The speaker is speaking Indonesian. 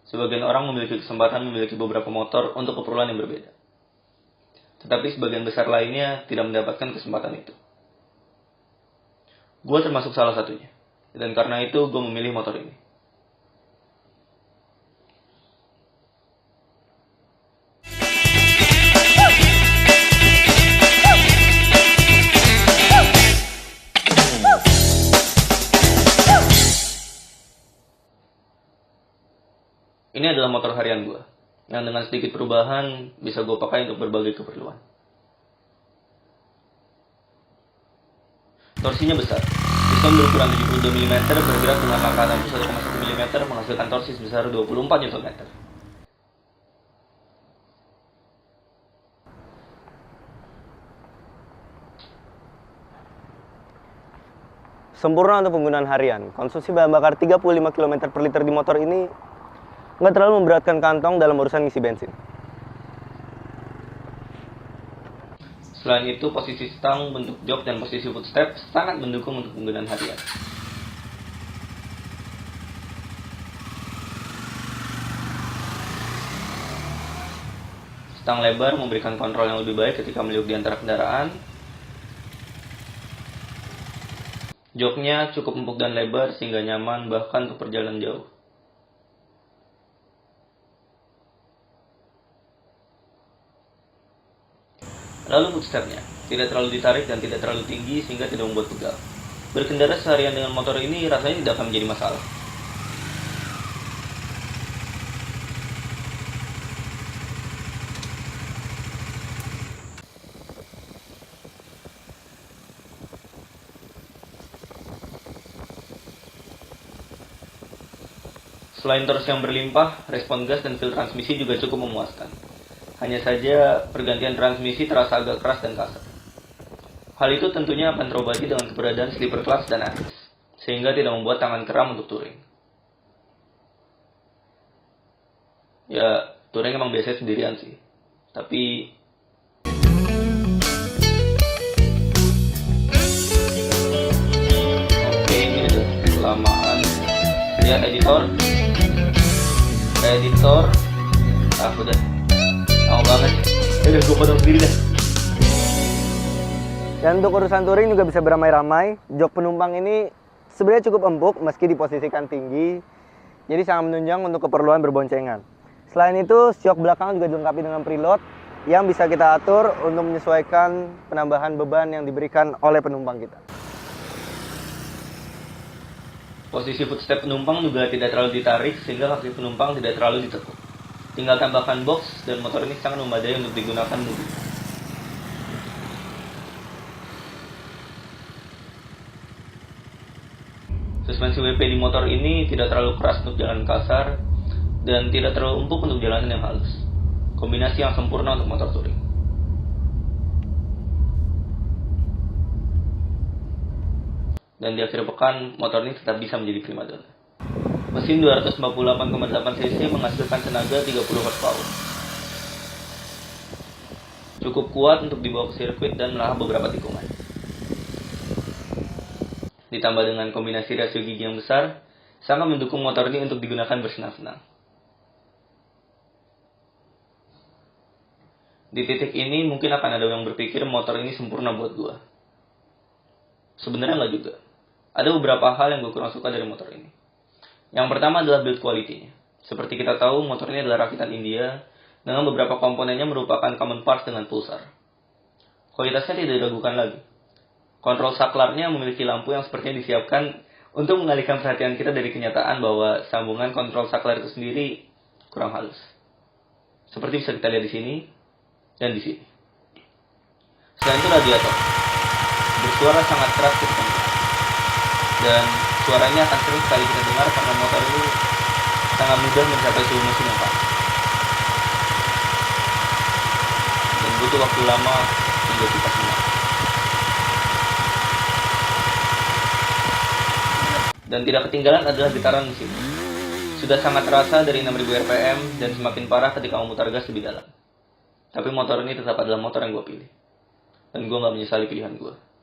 Sebagian orang memiliki kesempatan memiliki beberapa motor untuk keperluan yang berbeda. Tetapi sebagian besar lainnya tidak mendapatkan kesempatan itu. Gue termasuk salah satunya. Dan karena itu gue memilih motor ini. Ini adalah motor harian gue, yang dengan sedikit perubahan bisa gue pakai untuk berbagai keperluan. Torsinya besar, piston berukuran 72 mm bergerak dengan langkah 61,1 mm menghasilkan torsi sebesar 24 Nm. Sempurna untuk penggunaan harian. Konsumsi bahan bakar 35 km per liter di motor ini nggak terlalu memberatkan kantong dalam urusan ngisi bensin. Selain itu, posisi stang, bentuk jok, dan posisi footstep sangat mendukung untuk penggunaan harian. Stang lebar memberikan kontrol yang lebih baik ketika meliuk di antara kendaraan. Joknya cukup empuk dan lebar sehingga nyaman bahkan untuk perjalanan jauh. Lalu footstepnya, tidak terlalu ditarik dan tidak terlalu tinggi sehingga tidak membuat pegal. Berkendara seharian dengan motor ini rasanya tidak akan menjadi masalah. Selain torsi yang berlimpah, respon gas dan feel transmisi juga cukup memuaskan. Hanya saja pergantian transmisi terasa agak keras dan kasar. Hal itu tentunya akan terobati dengan keberadaan slipper clutch dan assist, sehingga tidak membuat tangan kram untuk touring. Ya, touring emang biasanya sendirian sih. Tapi oke, ini udah kelamaan. Lihat editor. Udah lama banget. Udah gue potong sendiri dah. Dan untuk urusan touring juga bisa beramai-ramai. Jok penumpang ini sebenarnya cukup empuk meski diposisikan tinggi. Jadi sangat menunjang untuk keperluan berboncengan. Selain itu, syok belakang juga dilengkapi dengan preload yang bisa kita atur untuk menyesuaikan penambahan beban yang diberikan oleh penumpang kita. Posisi footstep penumpang juga tidak terlalu ditarik sehingga kaki penumpang tidak terlalu ditekuk. Tinggal tambahkan box dan motor ini sangat memadai untuk digunakan mudik. Suspensi WP di motor ini tidak terlalu keras untuk jalan kasar dan tidak terlalu empuk untuk jalanan yang halus. Kombinasi yang sempurna untuk motor touring. Dan di akhir pekan, motor ini tetap bisa menjadi primadona. Mesin 248,8 cc menghasilkan tenaga 30 horsepower. Cukup kuat untuk dibawa ke sirkuit dan melahap beberapa tikungan. Ditambah dengan kombinasi rasio gigi yang besar, sangat mendukung motor ini untuk digunakan bersenang-senang. Di titik ini mungkin akan ada yang berpikir motor ini sempurna buat gua. Sebenarnya nggak juga. Ada beberapa hal yang gue kurang suka dari motor ini. Yang pertama adalah build quality-nya. Seperti kita tahu, motor ini adalah rakitan India, dengan beberapa komponennya merupakan common parts dengan pulsar. Kualitasnya tidak diragukan lagi. Kontrol saklarnya memiliki lampu yang sepertinya disiapkan untuk mengalihkan perhatian kita dari kenyataan bahwa sambungan kontrol saklar itu sendiri kurang halus. Seperti bisa kita lihat di sini dan di sini. Selain itu radiator bersuara sangat keras ketika mengeras. Dan suaranya akan sering sekali kita dengar karena motor ini sangat mudah mencapai suhu mesin yang panas. Dan butuh waktu lama hingga kipas menyala. Dan tidak ketinggalan adalah getaran mesin. Sudah sangat terasa dari 6000 rpm dan semakin parah ketika memutar gas lebih dalam. Tapi motor ini tetap adalah motor yang gue pilih. Dan gue gak menyesali pilihan gue.